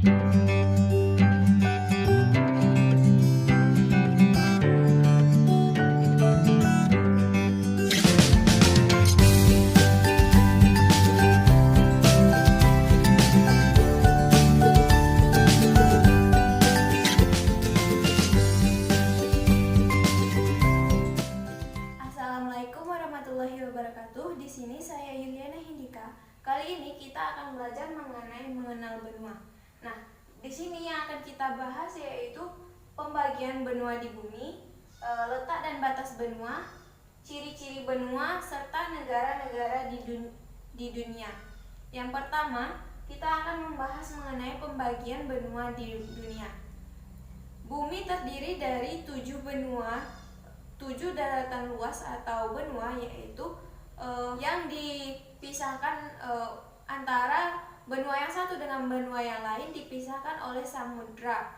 Assalamualaikum warahmatullahi wabarakatuh. Di sini saya Yuliana Hindika. Kali ini kita akan belajar mengenal benua. Nah, di sini yang akan kita bahas yaitu pembagian benua di bumi, letak dan batas benua, ciri-ciri benua, serta negara-negara di dunia. Yang pertama, kita akan membahas mengenai pembagian benua di dunia. Bumi terdiri dari 7 benua, 7 daratan luas atau benua, yaitu yang dipisahkan antara benua yang satu dengan benua yang lain dipisahkan oleh samudra.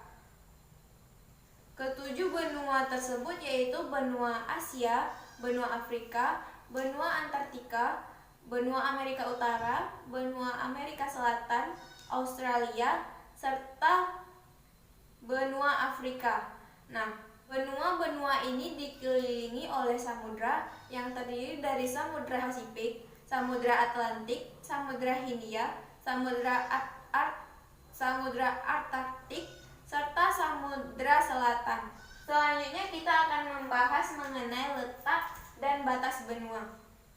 Ketujuh benua tersebut yaitu benua Asia, benua Afrika, benua Antartika, benua Amerika Utara, benua Amerika Selatan, Australia, serta benua Afrika. Nah, benua-benua ini dikelilingi oleh samudra yang terdiri dari Samudra Pasifik, Samudra Atlantik, Samudra Hindia, Samudra Arktik, serta Samudra Selatan. Selanjutnya kita akan membahas mengenai letak dan batas benua.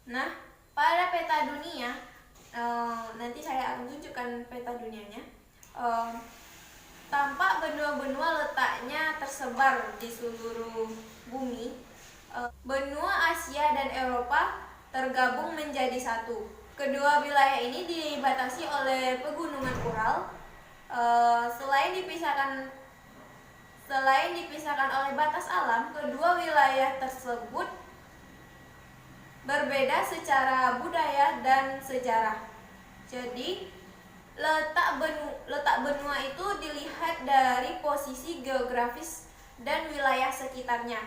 Nah, pada peta dunia, nanti saya akan tunjukkan peta dunianya. Tampak benua-benua letaknya tersebar di seluruh bumi. Benua Asia dan Eropa tergabung menjadi satu. Kedua wilayah ini dibatasi oleh pegunungan Ural. Selain dipisahkan oleh batas alam, kedua wilayah tersebut berbeda secara budaya dan sejarah. Jadi letak benua itu dilihat dari posisi geografis dan wilayah sekitarnya.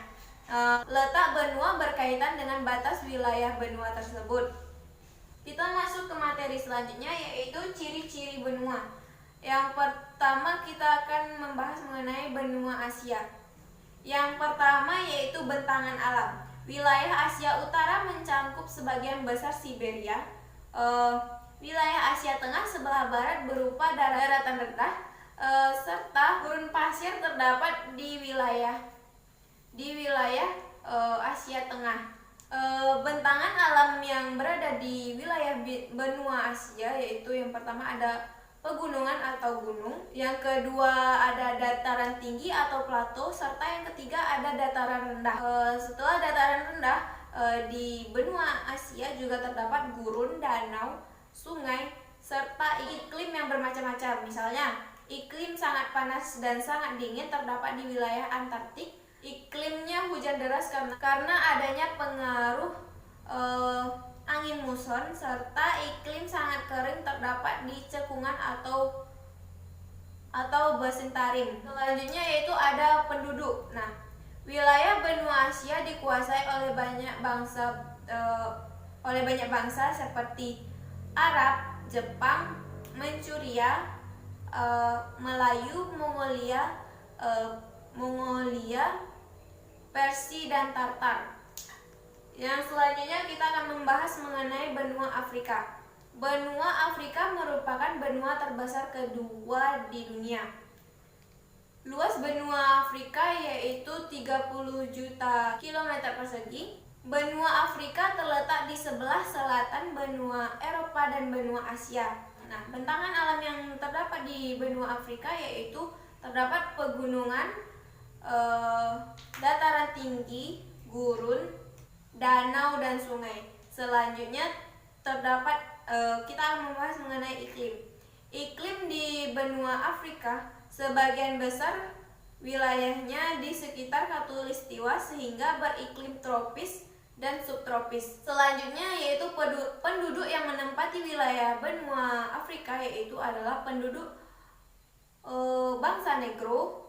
Letak benua berkaitan dengan batas wilayah benua tersebut. Kita masuk ke materi selanjutnya, yaitu ciri-ciri benua. Yang pertama kita akan membahas mengenai benua Asia. Yang pertama yaitu bentangan alam. Wilayah Asia Utara mencakup sebagian besar Siberia. Wilayah Asia Tengah sebelah barat berupa daratan rendah, serta gurun pasir terdapat di wilayah Asia Tengah. Bentangan alam yang berada di wilayah benua Asia yaitu yang pertama ada pegunungan atau gunung, yang kedua ada dataran tinggi atau plato, serta yang ketiga ada dataran rendah. Setelah dataran rendah, di benua Asia juga terdapat gurun, danau, sungai, serta iklim yang bermacam-macam. Misalnya, iklim sangat panas dan sangat dingin terdapat di wilayah Antartik. Iklimnya hujan deras karena adanya pengaruh angin muson, serta iklim sangat kering terdapat di cekungan atau basin tarim. Selanjutnya yaitu ada penduduk. Nah, wilayah benua Asia dikuasai oleh banyak bangsa seperti Arab, Jepang, Manchuria, Melayu, Mongolia, Persia, dan Tartar. Yang selanjutnya kita akan membahas mengenai benua Afrika. Benua Afrika merupakan benua terbesar kedua di dunia. Luas benua Afrika yaitu 30 juta kilometer persegi. Benua Afrika terletak di sebelah selatan benua Eropa dan benua Asia. Nah, bentangan alam yang terdapat di benua Afrika yaitu terdapat pegunungan, dataran tinggi, gurun, danau, dan sungai. Selanjutnya terdapat kita akan membahas mengenai iklim. Iklim di benua Afrika sebagian besar wilayahnya di sekitar khatulistiwa sehingga beriklim tropis dan subtropis. Selanjutnya yaitu penduduk yang menempati wilayah benua Afrika yaitu adalah penduduk bangsa Negro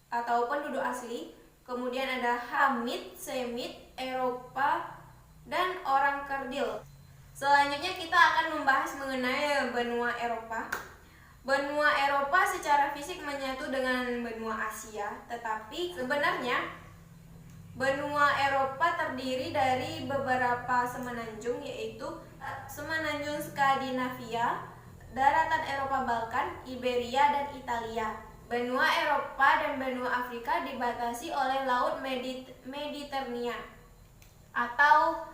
atau penduduk asli. Kemudian ada Hamid, Semit, Eropa, dan orang Kerdil. Selanjutnya kita akan membahas mengenai benua Eropa. Benua Eropa secara fisik menyatu dengan benua Asia, tetapi sebenarnya benua Eropa terdiri dari beberapa semenanjung, yaitu semenanjung Skandinavia, daratan Eropa Balkan, Iberia, dan Italia. Benua Eropa dan benua Afrika dibatasi oleh Laut Mediterania atau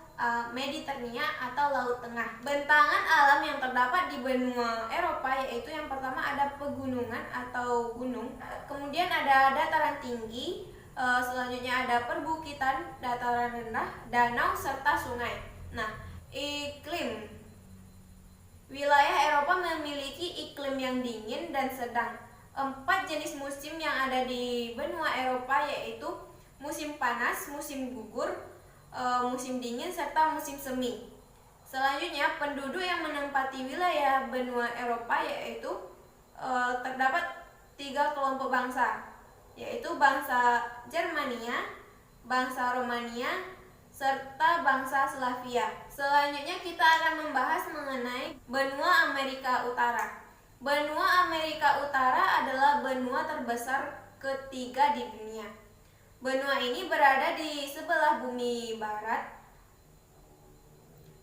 Laut Tengah. Bentangan alam yang terdapat di benua Eropa yaitu yang pertama ada pegunungan atau gunung, kemudian ada dataran tinggi, selanjutnya ada perbukitan, dataran rendah, danau, serta sungai. Nah, iklim wilayah Eropa memiliki iklim yang dingin dan sedang. 4 jenis musim yang ada di benua Eropa yaitu musim panas, musim gugur, musim dingin, serta musim semi. Selanjutnya, penduduk yang menempati wilayah benua Eropa yaitu terdapat 3 kelompok bangsa, yaitu bangsa Germania, bangsa Romania, serta bangsa Slavia. Selanjutnya kita akan membahas mengenai benua Amerika Utara. Benua Amerika Utara adalah benua terbesar ketiga di dunia. Benua ini berada di sebelah bumi barat.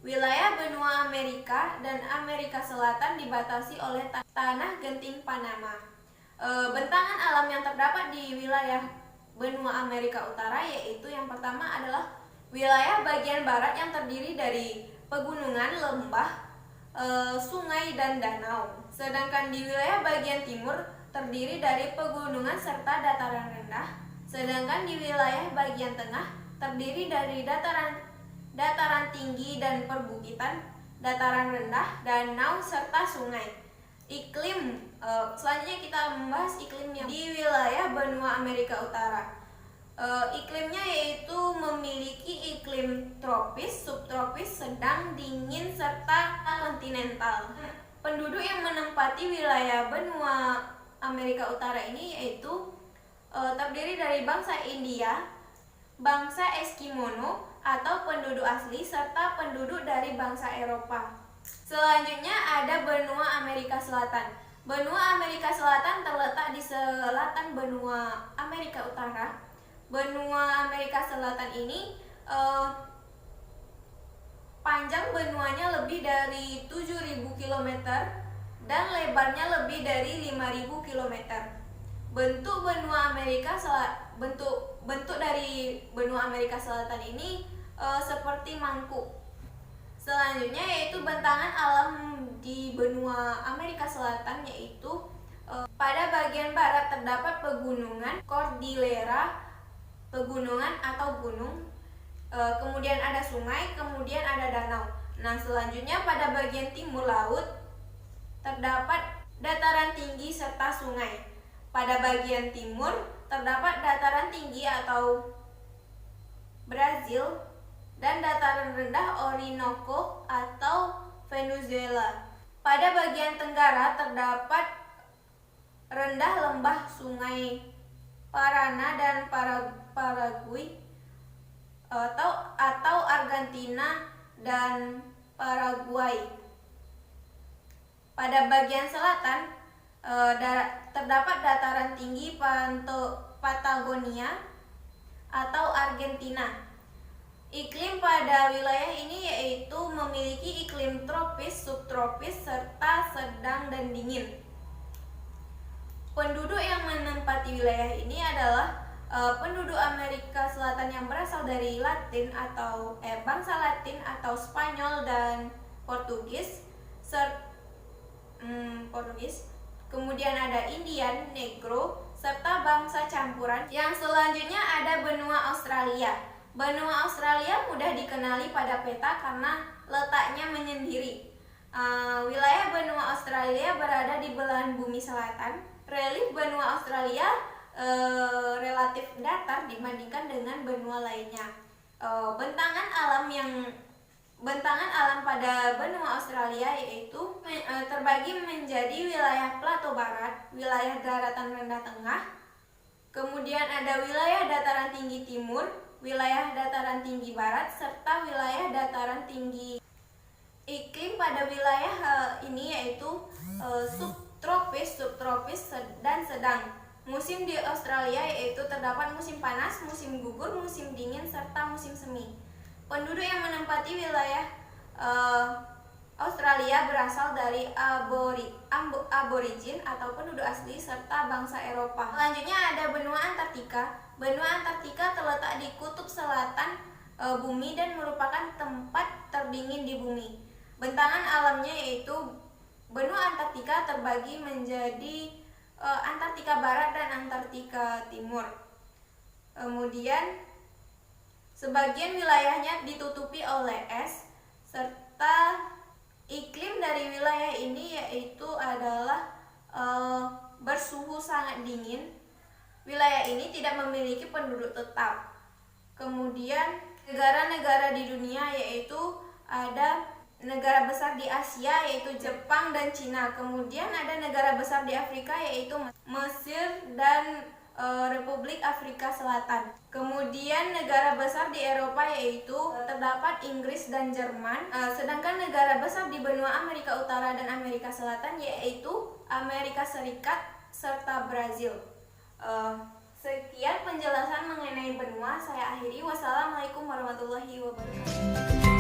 Wilayah benua Amerika dan Amerika Selatan dibatasi oleh tanah genting Panama. Bentangan alam yang terdapat di wilayah benua Amerika Utara yaitu yang pertama adalah wilayah bagian barat yang terdiri dari pegunungan, lembah, sungai, dan danau. Sedangkan di wilayah bagian timur terdiri dari pegunungan serta dataran rendah. Sedangkan di wilayah bagian tengah terdiri dari dataran tinggi dan perbukitan, dataran rendah, danau, serta sungai. Iklim, selanjutnya kita membahas iklimnya di wilayah benua Amerika Utara. Iklimnya yaitu memiliki iklim tropis, subtropis, sedang, dingin, serta kontinental. Penduduk yang menempati wilayah benua Amerika Utara ini yaitu terdiri dari bangsa India, bangsa Eskimono atau penduduk asli, serta penduduk dari bangsa Eropa. Selanjutnya ada benua Amerika Selatan. Benua Amerika Selatan terletak di selatan benua Amerika Utara. Benua Amerika Selatan ini panjang benuanya lebih dari 7.000 km dan lebarnya lebih dari 5.000 km. Bentuk dari benua Amerika Selatan ini seperti mangkuk. Selanjutnya yaitu bentangan alam di benua Amerika Selatan, yaitu pada bagian barat terdapat pegunungan Cordillera, pegunungan atau gunung, kemudian ada sungai, kemudian ada danau. Nah, selanjutnya pada bagian timur laut terdapat dataran tinggi serta sungai. Pada bagian timur terdapat dataran tinggi atau Brazil dan dataran rendah Orinoco atau Venezuela. Pada bagian tenggara terdapat rendah lembah sungai Paraná dan Paraguay atau Argentina dan Paraguay. Pada bagian selatan terdapat dataran tinggi Patagonia atau Argentina. Iklim pada wilayah ini yaitu memiliki iklim tropis, subtropis, serta sedang dan dingin. Penduduk yang menempati wilayah ini adalah penduduk Amerika Selatan yang berasal dari bangsa Latin atau Spanyol dan Portugis. Kemudian ada Indian, Negro, serta bangsa campuran. Yang selanjutnya ada benua Australia. Benua Australia mudah dikenali pada peta karena letaknya menyendiri. Wilayah benua Australia berada di belahan bumi selatan. Relief benua Australia relatif datar dibandingkan dengan benua lainnya. Bentangan alam pada benua Australia yaitu terbagi menjadi wilayah plato barat, wilayah daratan rendah tengah, kemudian ada wilayah dataran tinggi timur, wilayah dataran tinggi barat, serta wilayah dataran tinggi. Iklim pada wilayah ini yaitu tropis, subtropis, dan sedang. Musim di Australia yaitu terdapat musim panas, musim gugur, musim dingin, serta musim semi. Penduduk yang menempati wilayah Australia berasal dari aborigin atau penduduk asli serta bangsa Eropa. Selanjutnya ada benua Antartika. Benua Antartika terletak di kutub selatan bumi dan merupakan tempat terdingin di bumi. Bentangan alamnya yaitu benua Antartika terbagi menjadi Antartika Barat dan Antartika Timur. Kemudian sebagian wilayahnya ditutupi oleh es, serta iklim dari wilayah ini yaitu adalah bersuhu sangat dingin. Wilayah ini tidak memiliki penduduk tetap. Kemudian negara-negara di dunia yaitu ada negara besar di Asia yaitu Jepang dan Cina. Kemudian ada negara besar di Afrika yaitu Mesir dan Republik Afrika Selatan. Kemudian negara besar di Eropa yaitu terdapat Inggris dan Jerman. Sedangkan negara besar di benua Amerika Utara dan Amerika Selatan yaitu Amerika Serikat serta Brazil. Sekian penjelasan mengenai benua. Saya akhiri. Wassalamualaikum warahmatullahi wabarakatuh.